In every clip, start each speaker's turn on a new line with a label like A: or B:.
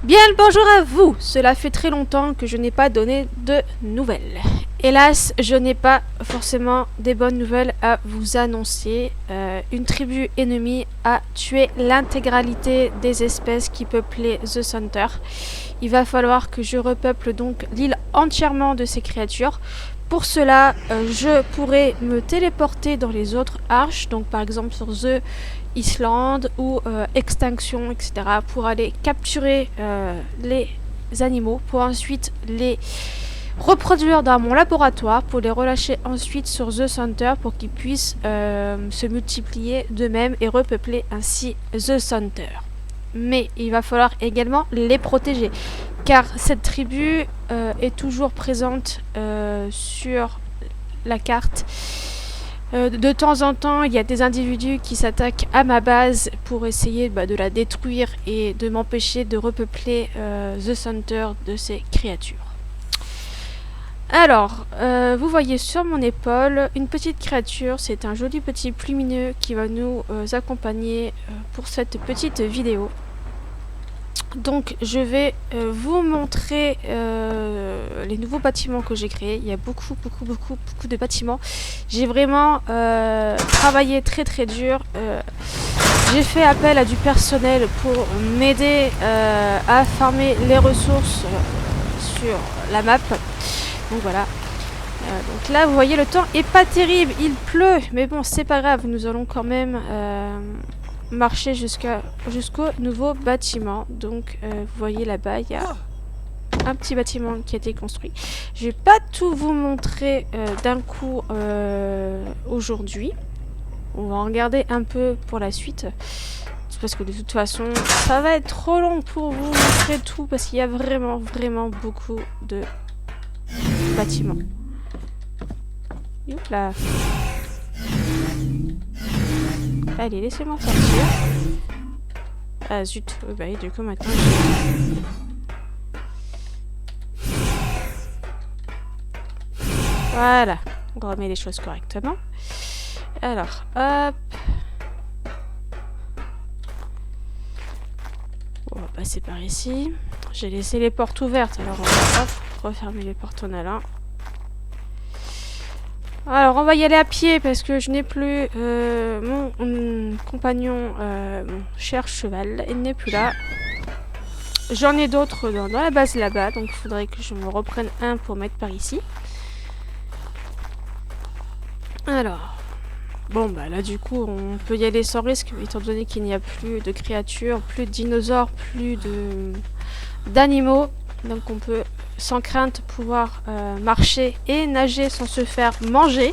A: Bien le bonjour à vous. Cela fait très longtemps que je n'ai pas donné de nouvelles. Hélas, je n'ai pas forcément des bonnes nouvelles à vous annoncer. Une tribu ennemie a tué l'intégralité des espèces qui peuplaient The Center. Il va falloir que je repeuple donc l'île entièrement de ces créatures. Pour cela, je pourrais me téléporter dans les autres arches, donc par exemple sur The Islande ou Extinction, etc. pour aller capturer les animaux, pour ensuite les reproduire dans mon laboratoire, pour les relâcher ensuite sur The Center pour qu'ils puissent se multiplier d'eux-mêmes et repeupler ainsi The Center. Mais il va falloir également les protéger, car cette tribu est toujours présente sur la carte. De temps en temps, il y a des individus qui s'attaquent à ma base pour essayer de la détruire et de m'empêcher de repeupler The Center de ces créatures. Alors, vous voyez sur mon épaule une petite créature, c'est un joli petit plumineux qui va nous accompagner pour cette petite vidéo. Donc je vais vous montrer les nouveaux bâtiments que j'ai créés. Il y a beaucoup de bâtiments. J'ai vraiment travaillé très dur. J'ai fait appel à du personnel pour m'aider à farmer les ressources sur la map. Donc voilà. Donc là vous voyez le temps est pas terrible, il pleut, mais bon c'est pas grave, nous allons quand même marcher jusqu'au nouveau bâtiment. Donc vous voyez là-bas il y a un petit bâtiment qui a été construit. Je vais pas tout vous montrer d'un coup aujourd'hui. On va en regarder un peu pour la suite. Parce que de toute façon ça va être trop long pour vous montrer tout, parce qu'il y a vraiment beaucoup de bâtiments. Là. Allez, laissez-moi sortir. Ah zut, bah et du coup maintenant voilà, on remet les choses correctement. Alors, hop. On va passer par ici. J'ai laissé les portes ouvertes, alors on va refermer les portes en allant. Alors on va y aller à pied parce que je n'ai plus mon compagnon, mon cher cheval, il n'est plus là. J'en ai d'autres dans la base là-bas, donc il faudrait que je me reprenne un pour mettre par ici. Alors, bon bah là du coup on peut y aller sans risque, étant donné qu'il n'y a plus de créatures, plus de dinosaures, plus d'animaux. Donc on peut sans crainte pouvoir marcher et nager sans se faire manger.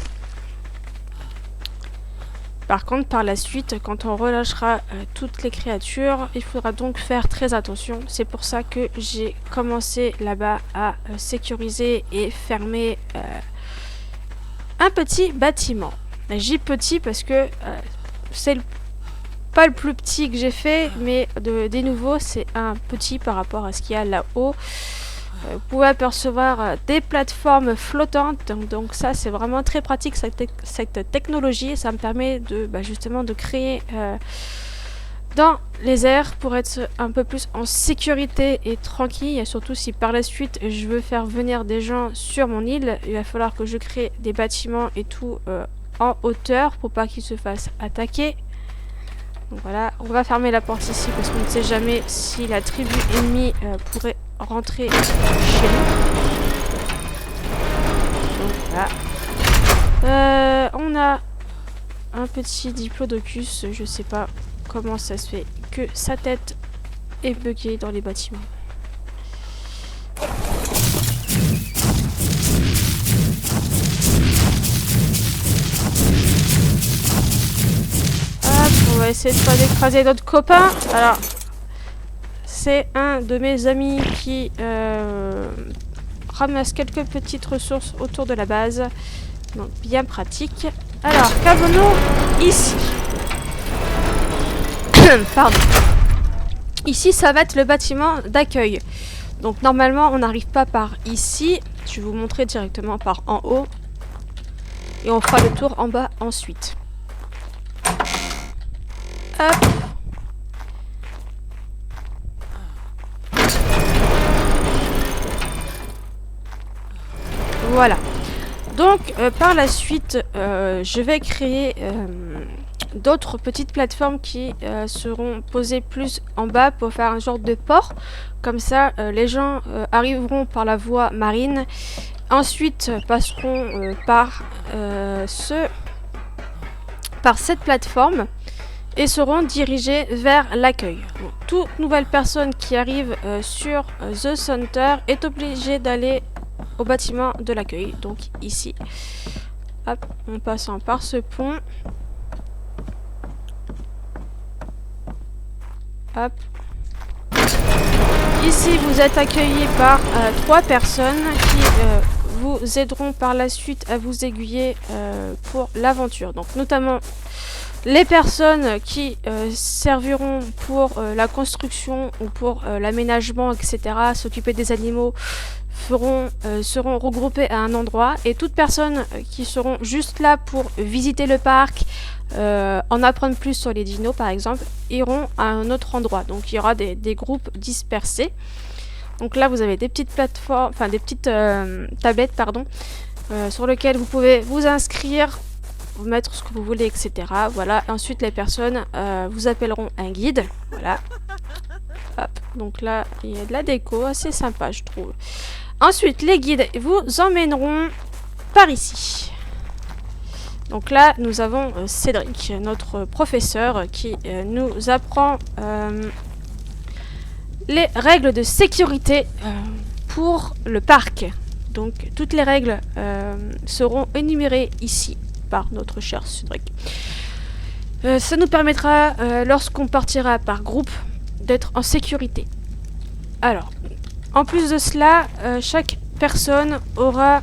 A: Par contre par la suite, quand on relâchera toutes les créatures, il faudra donc faire très attention. C'est pour ça que j'ai commencé là-bas à sécuriser et fermer un petit bâtiment. J'ai petit parce que c'est pas le plus petit que j'ai fait, mais des nouveaux c'est un petit par rapport à ce qu'il y a là-haut. Vous pouvez apercevoir des plateformes flottantes, donc ça c'est vraiment très pratique cette technologie. Ça me permet de justement de créer dans les airs pour être un peu plus en sécurité et tranquille. Et surtout si par la suite je veux faire venir des gens sur mon île, il va falloir que je crée des bâtiments et tout en hauteur pour pas qu'ils se fassent attaquer. Donc voilà, on va fermer la porte ici parce qu'on ne sait jamais si la tribu ennemie pourrait rentrer chez nous. Donc voilà. On a un petit diplodocus, je sais pas comment ça se fait que sa tête est buggée dans les bâtiments. On va essayer de pas d'écraser notre copain. Alors, c'est un de mes amis qui ramasse quelques petites ressources autour de la base. Donc, bien pratique. Alors, qu'avons-nous ici? Pardon. Ici, ça va être le bâtiment d'accueil. Donc, normalement, on n'arrive pas par ici. Je vais vous montrer directement par en haut. Et on fera le tour en bas ensuite. Hop. Voilà. Donc, par la suite, je vais créer d'autres petites plateformes qui seront posées plus en bas pour faire un genre de port. Comme ça, les gens arriveront par la voie marine. Ensuite, passeront par cette plateforme et seront dirigés vers l'accueil. Toute nouvelle personne qui arrive sur The Center est obligée d'aller au bâtiment de l'accueil, donc ici. Hop, en passant par ce pont. Hop. Ici, vous êtes accueillis par 3 personnes qui vous aideront par la suite à vous aiguiller pour l'aventure. Donc, notamment les personnes qui serviront pour la construction ou pour l'aménagement, etc., s'occuper des animaux, seront regroupées à un endroit, et toutes personnes qui seront juste là pour visiter le parc, en apprendre plus sur les dinos par exemple, iront à un autre endroit. Donc il y aura des groupes dispersés. Donc là vous avez des petites plateformes, enfin des petites tablettes pardon, sur lesquelles vous pouvez vous inscrire, vous mettre ce que vous voulez, etc. Voilà, ensuite les personnes vous appelleront un guide. Voilà. Hop. Donc là il y a de la déco assez sympa je trouve. Ensuite les guides vous emmèneront par ici. Donc là nous avons Cédric, notre professeur, qui nous apprend les règles de sécurité pour le parc. Donc toutes les règles seront énumérées ici par notre cher Cédric. Ça nous permettra, lorsqu'on partira par groupe, d'être en sécurité. Alors, en plus de cela, chaque personne aura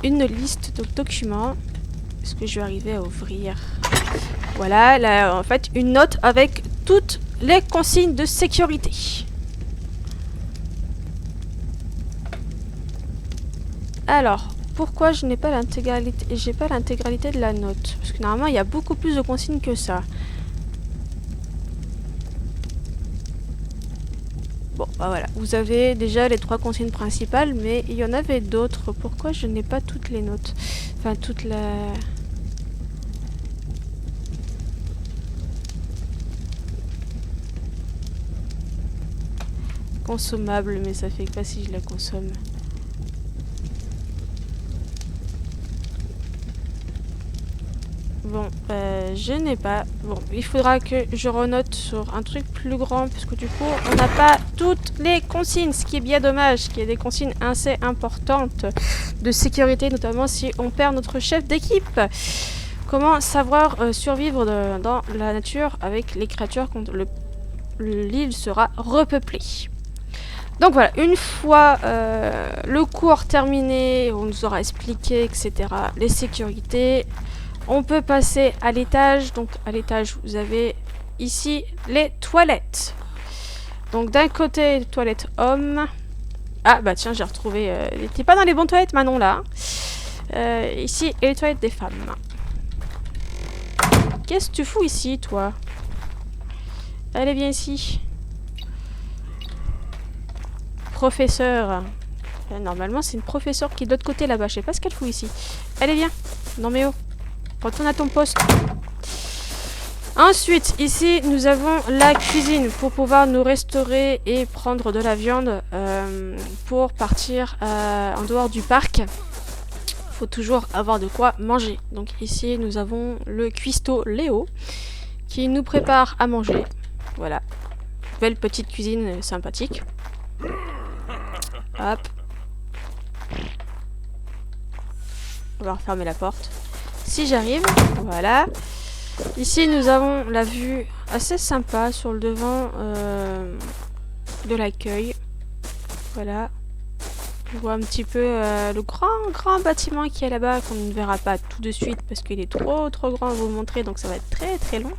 A: une liste de documents. Est-ce que je vais arriver à ouvrir? Voilà, là, en fait, une note avec toutes les consignes de sécurité. Alors, pourquoi je n'ai pas l'intégralité? J'ai pas l'intégralité de la note. Parce que normalement, il y a beaucoup plus de consignes que ça. Bon, bah voilà. Vous avez déjà les 3 consignes principales, mais il y en avait d'autres. Pourquoi je n'ai pas toutes les notes? Enfin, toute la... Consommable, mais ça fait pas si je la consomme. Bon, je n'ai pas. Bon, il faudra que je renote sur un truc plus grand, parce que du coup, on n'a pas toutes les consignes, ce qui est bien dommage, qu'il y ait des consignes assez importantes de sécurité, notamment si on perd notre chef d'équipe. Comment savoir survivre dans la nature avec les créatures quand l'île sera repeuplée. Donc voilà, une fois le cours terminé, on nous aura expliqué, etc., les sécurités. On peut passer à l'étage. Donc à l'étage, vous avez ici les toilettes. Donc d'un côté, les toilettes hommes. Ah bah tiens, j'ai retrouvé... T'es pas dans les bonnes toilettes, Manon, là. Ici, et les toilettes des femmes. Qu'est-ce que tu fous ici, toi? Allez, viens ici. Professeur. Normalement, c'est une professeure qui est de l'autre côté, là-bas. Je sais pas ce qu'elle fout ici. Allez, viens. Non mais oh. Retourne à ton poste. Ensuite, ici, nous avons la cuisine pour pouvoir nous restaurer et prendre de la viande pour partir en dehors du parc. Il faut toujours avoir de quoi manger. Donc ici, nous avons le cuistot Léo qui nous prépare à manger. Voilà. Belle petite cuisine sympathique. Hop. On va refermer la porte. Si j'arrive, voilà. Ici, nous avons la vue assez sympa sur le devant de l'accueil. Voilà. On voit un petit peu le grand bâtiment qui est là-bas, qu'on ne verra pas tout de suite parce qu'il est trop grand à vous montrer, donc ça va être très long.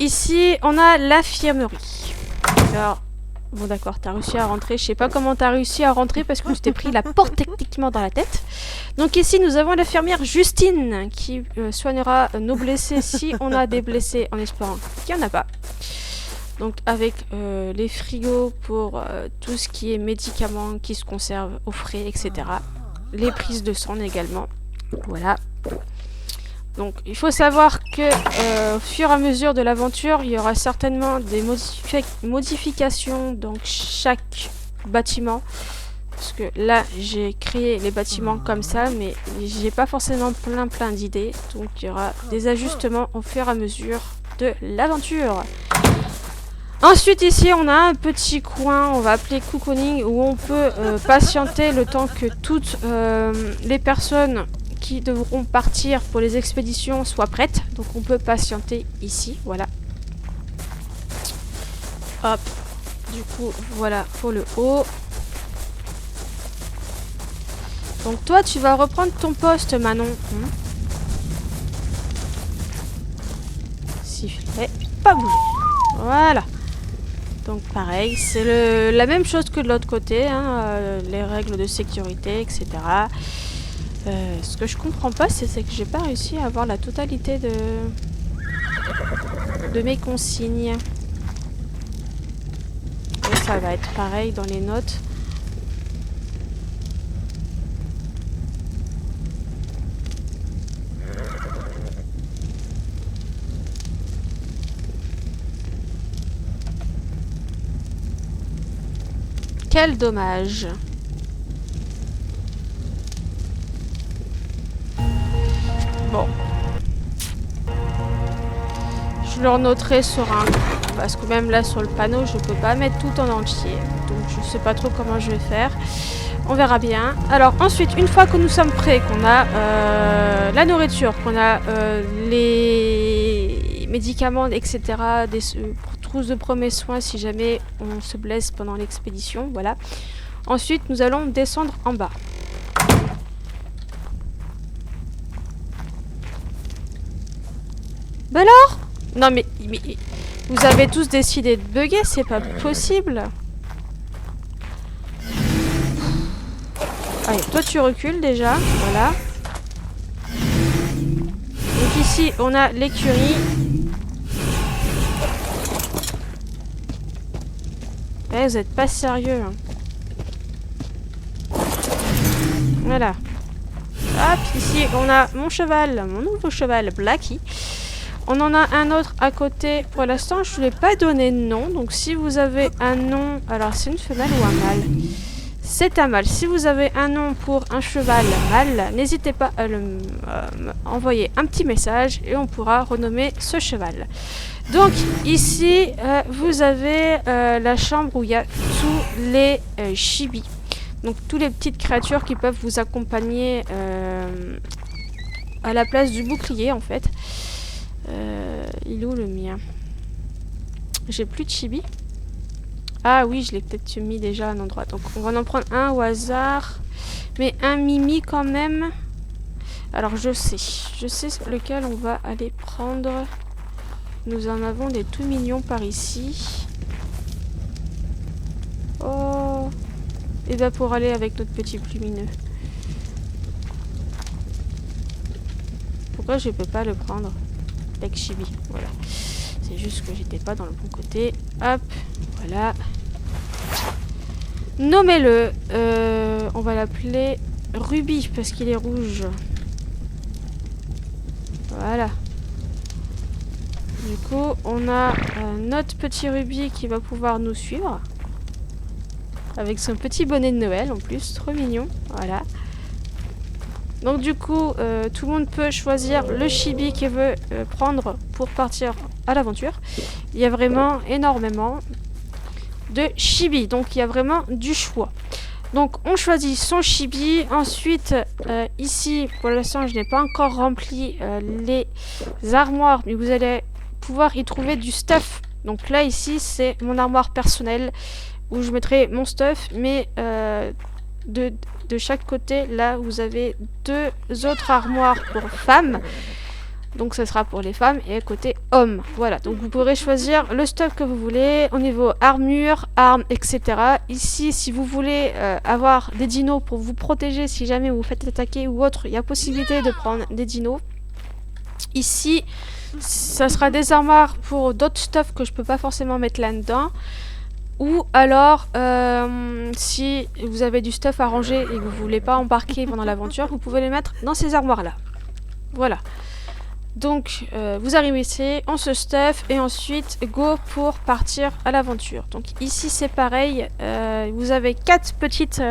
A: Ici, on a l'infirmerie. Alors, bon d'accord, t'as réussi à rentrer. Je sais pas comment t'as réussi à rentrer parce que tu t'es pris la porte techniquement dans la tête. Donc ici, nous avons l'infirmière Justine qui soignera nos blessés si on a des blessés, en espérant qu'il n'y en a pas. Donc avec les frigos pour tout ce qui est médicaments qui se conservent au frais, etc. Les prises de sang également. Voilà. Donc il faut savoir que au fur et à mesure de l'aventure, il y aura certainement des modifications dans chaque bâtiment. Parce que là, j'ai créé les bâtiments comme ça, mais j'ai pas forcément plein d'idées. Donc il y aura des ajustements au fur et à mesure de l'aventure. Ensuite ici, on a un petit coin, on va appeler cocooning, où on peut patienter le temps que toutes les personnes qui devront partir pour les expéditions soient prêtes. Donc on peut patienter ici, voilà. Hop, du coup, voilà pour le haut. Donc toi, tu vas reprendre ton poste, Manon. Sifflet, pas bouger. Voilà. Donc pareil, c'est la même chose que de l'autre côté, hein, les règles de sécurité, etc. Ce que je comprends pas, c'est que j'ai pas réussi à avoir la totalité de mes consignes. Et ça va être pareil dans les notes. Quel dommage. Bon. Je le renoterai sur un... Parce que même là sur le panneau, je peux pas mettre tout en entier. Donc je sais pas trop comment je vais faire. On verra bien. Alors ensuite, une fois que nous sommes prêts, qu'on a la nourriture, qu'on a les médicaments, etc. Des trousses de premiers soins si jamais on se blesse pendant l'expédition. Voilà. Ensuite, nous allons descendre en bas. Bah alors? Non mais vous avez tous décidé de bugger, c'est pas possible. Allez, toi tu recules déjà, voilà. Donc ici, on a l'écurie. Eh, vous êtes pas sérieux. Hein. Voilà. Hop, ici, on a mon cheval, mon nouveau cheval, Blackie. On en a un autre à côté. Pour l'instant, je ne lui ai pas donné de nom. Donc, si vous avez un nom... Alors, c'est une femelle ou un mâle? C'est un mâle. Si vous avez un nom pour un cheval mâle, n'hésitez pas à envoyer un petit message et on pourra renommer ce cheval. Donc, ici, vous avez la chambre où il y a tous les chibis. Donc, toutes les petites créatures qui peuvent vous accompagner à la place du bouclier, en fait. Il est où le mien? J'ai plus de chibi. Ah oui, je l'ai peut-être mis déjà à un endroit. Donc on va en prendre un au hasard. Mais un mimi quand même. Alors je sais lequel on va aller prendre. Nous en avons des tout mignons par ici. Oh. Et bien pour aller avec notre petit plumineux. Pourquoi je peux pas le prendre? Avec chibi, voilà. C'est juste que j'étais pas dans le bon côté. Hop, voilà. Nommez-le. On va l'appeler Ruby parce qu'il est rouge. Voilà. Du coup, on a notre petit Ruby qui va pouvoir nous suivre. Avec son petit bonnet de Noël en plus, trop mignon. Voilà. Donc du coup, tout le monde peut choisir le chibi qu'il veut prendre pour partir à l'aventure. Il y a vraiment énormément de chibi, donc il y a vraiment du choix. Donc on choisit son chibi. Ensuite, ici, pour l'instant, je n'ai pas encore rempli les armoires, mais vous allez pouvoir y trouver du stuff. Donc là, ici, c'est mon armoire personnelle où je mettrai mon stuff, mais de chaque côté, là, vous avez deux autres armoires pour femmes. Donc, ça sera pour les femmes et côté hommes. Voilà, donc vous pourrez choisir le stuff que vous voulez au niveau armure, armes, etc. Ici, si vous voulez avoir des dinos pour vous protéger si jamais vous vous faites attaquer ou autre, il y a possibilité de prendre des dinos. Ici, Ça sera des armoires pour d'autres stuff que je peux pas forcément mettre là-dedans. Ou alors, si vous avez du stuff à ranger et que vous voulez pas embarquer pendant l'aventure, vous pouvez les mettre dans ces armoires-là. Voilà. Donc, vous arrivez ici, on se stuff et ensuite, go pour partir à l'aventure. Donc ici, c'est pareil. Vous avez 4 petites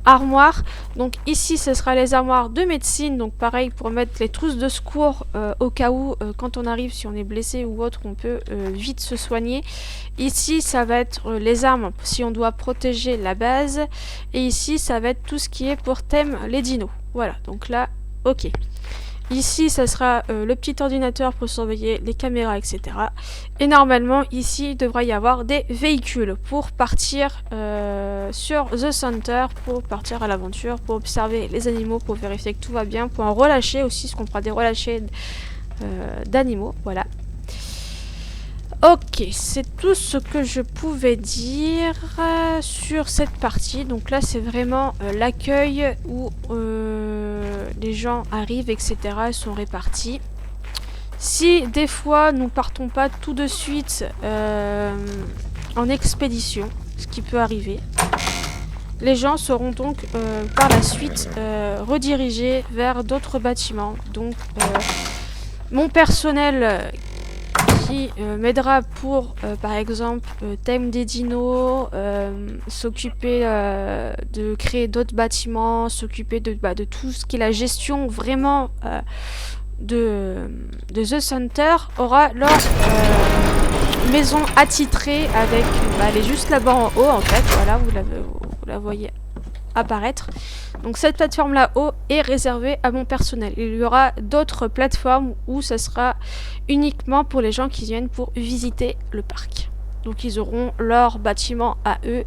A: armoires. Donc ici, ce sera les armoires de médecine. Donc pareil, pour mettre les trousses de secours au cas où, quand on arrive, si on est blessé ou autre, on peut vite se soigner. Ici, ça va être les armes si on doit protéger la base. Et ici, ça va être tout ce qui est pour thème les dinos. Voilà, donc là, ok. Ici, ça sera le petit ordinateur pour surveiller les caméras, etc. Et normalement, ici, il devrait y avoir des véhicules pour partir sur The Center, pour partir à l'aventure, pour observer les animaux, pour vérifier que tout va bien, pour en relâcher aussi, ce qu'on fera des relâchés d'animaux, voilà. Ok, c'est tout ce que je pouvais dire sur cette partie. Donc là, c'est vraiment l'accueil où les gens arrivent, etc. Ils sont répartis. Si des fois, nous partons pas tout de suite en expédition, ce qui peut arriver, les gens seront donc par la suite redirigés vers d'autres bâtiments. Donc, mon personnel qui m'aidera pour, par exemple, thème des dinos, s'occuper de créer d'autres bâtiments, s'occuper de tout ce qui est la gestion vraiment de The Center, aura leur maison attitrée avec, elle est juste là-bas en haut en fait, voilà, vous la voyez apparaître. Donc cette plateforme là-haut est réservée à mon personnel. Il y aura d'autres plateformes où ça sera uniquement pour les gens qui viennent pour visiter le parc. Donc ils auront leur bâtiment à eux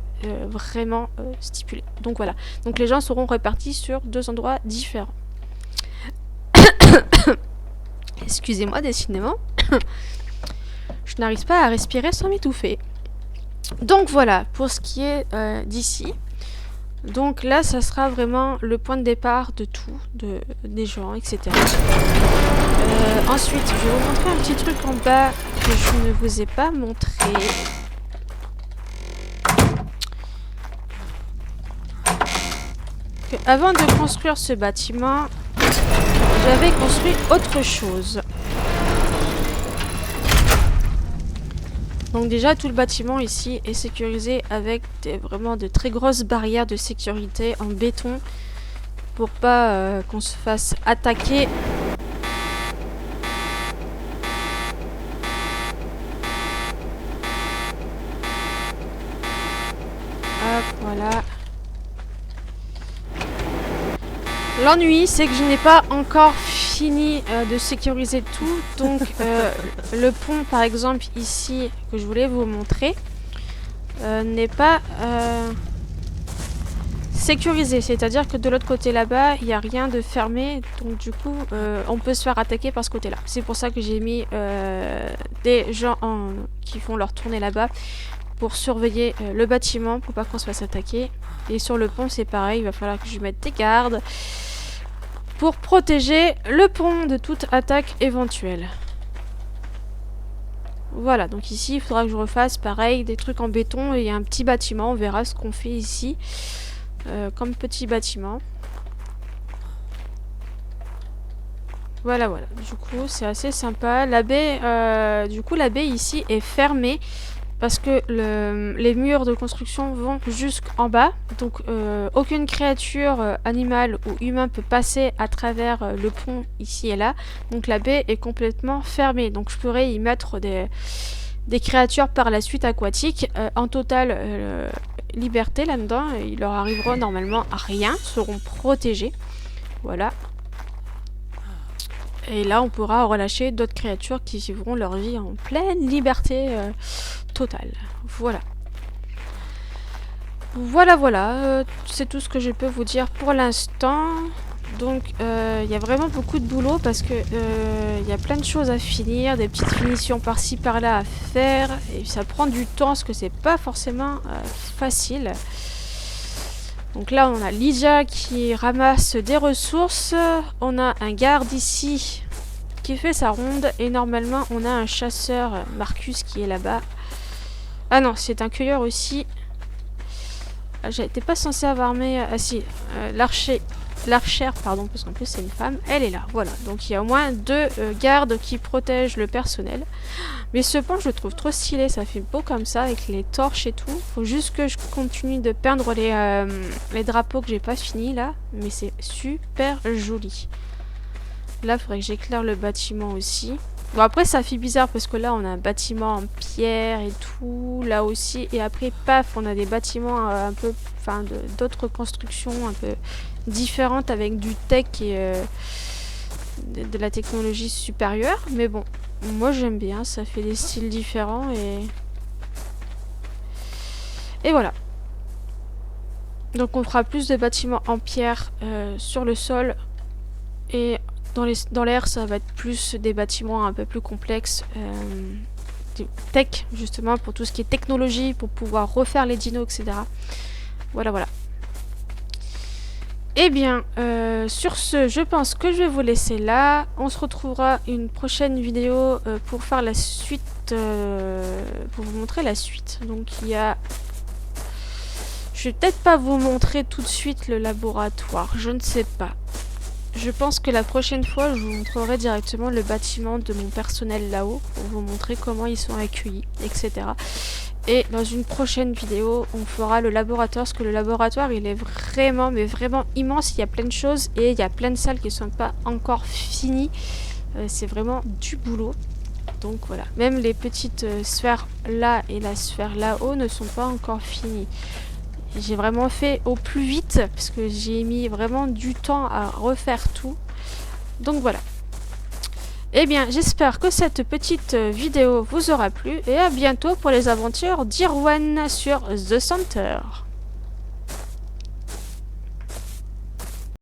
A: vraiment stipulé. Donc voilà. Donc les gens seront répartis sur 2 endroits différents. Excusez-moi, décidément. Je n'arrive pas à respirer sans m'étouffer. Donc voilà, pour ce qui est d'ici. Donc là, ça sera vraiment le point de départ de tout, des gens, etc. Ensuite, je vais vous montrer un petit truc en bas que je ne vous ai pas montré. Avant de construire ce bâtiment, j'avais construit autre chose. Donc déjà, tout le bâtiment ici est sécurisé avec vraiment de très grosses barrières de sécurité en béton pour pas qu'on se fasse attaquer. Hop, voilà. L'ennui, c'est que je n'ai pas encore fini de sécuriser tout. Donc, le pont, par exemple, ici, que je voulais vous montrer, n'est pas sécurisé. C'est-à-dire que de l'autre côté là-bas, il n'y a rien de fermé. Donc, du coup, on peut se faire attaquer par ce côté-là. C'est pour ça que j'ai mis des gens qui font leur tournée là-bas pour surveiller le bâtiment, pour pas qu'on se fasse attaquer. Et sur le pont, c'est pareil. Il va falloir que je mette des gardes pour protéger le pont de toute attaque éventuelle. Voilà, donc ici, il faudra que je refasse pareil, des trucs en béton et un petit bâtiment. On verra ce qu'on fait ici comme petit bâtiment. Voilà, voilà. Du coup, c'est assez sympa. La baie, du coup, la baie ici est fermée parce que les murs de construction vont jusqu'en bas. Donc, aucune créature animale ou humain peut passer à travers le pont ici et là. Donc, la baie est complètement fermée. Donc, je pourrais y mettre des créatures par la suite aquatiques en totale liberté là-dedans. Il leur arrivera normalement à rien, seront protégés. Voilà. Et là, on pourra relâcher d'autres créatures qui vivront leur vie en pleine liberté totale. Voilà. Voilà, voilà. C'est tout ce que je peux vous dire pour l'instant. Donc, il y a vraiment beaucoup de boulot parce que il y a plein de choses à finir, des petites finitions par-ci par-là à faire. Et ça prend du temps parce que c'est pas forcément facile. Donc là, on a Lydia qui ramasse des ressources. On a un garde ici qui fait sa ronde et normalement on a un chasseur Marcus qui est là-bas. Ah non, c'est un cueilleur aussi. J'étais pas censée avoir mes... Ah si, l'archère, pardon, parce qu'en plus c'est une femme, elle est là, voilà. Donc il y a au moins 2 gardes qui protègent le personnel. Mais ce pont, je le trouve trop stylé, ça fait beau comme ça, avec les torches et tout. Faut juste que je continue de peindre les drapeaux que j'ai pas fini là, mais c'est super joli. Là, il faudrait que j'éclaire le bâtiment aussi. Bon, après, ça fait bizarre parce que là, on a un bâtiment en pierre et tout, là aussi. Et après, paf, on a des bâtiments un peu... Enfin, d'autres constructions un peu différentes avec du tech et de la technologie supérieure. Mais bon, moi, j'aime bien. Ça fait des styles différents et voilà. Donc, on fera plus de bâtiments en pierre sur le sol et... Dans l'air, ça va être plus des bâtiments un peu plus complexes, tech, justement, pour tout ce qui est technologie, pour pouvoir refaire les dinos, etc. Voilà, voilà. Eh bien, sur ce, je pense que je vais vous laisser là. On se retrouvera une prochaine vidéo pour faire la suite, pour vous montrer la suite. Donc, il y a... Je vais peut-être pas vous montrer tout de suite le laboratoire, je ne sais pas. Je pense que la prochaine fois, je vous montrerai directement le bâtiment de mon personnel là-haut pour vous montrer comment ils sont accueillis, etc. Et dans une prochaine vidéo, on fera le laboratoire, parce que le laboratoire, il est vraiment, mais vraiment immense. Il y a plein de choses et il y a plein de salles qui ne sont pas encore finies. C'est vraiment du boulot. Donc voilà, même les petites sphères là et la sphère là-haut ne sont pas encore finies. J'ai vraiment fait au plus vite parce que j'ai mis vraiment du temps à refaire tout. Donc voilà. Eh bien, j'espère que cette petite vidéo vous aura plu et à bientôt pour les aventures d'Irwan sur The Center.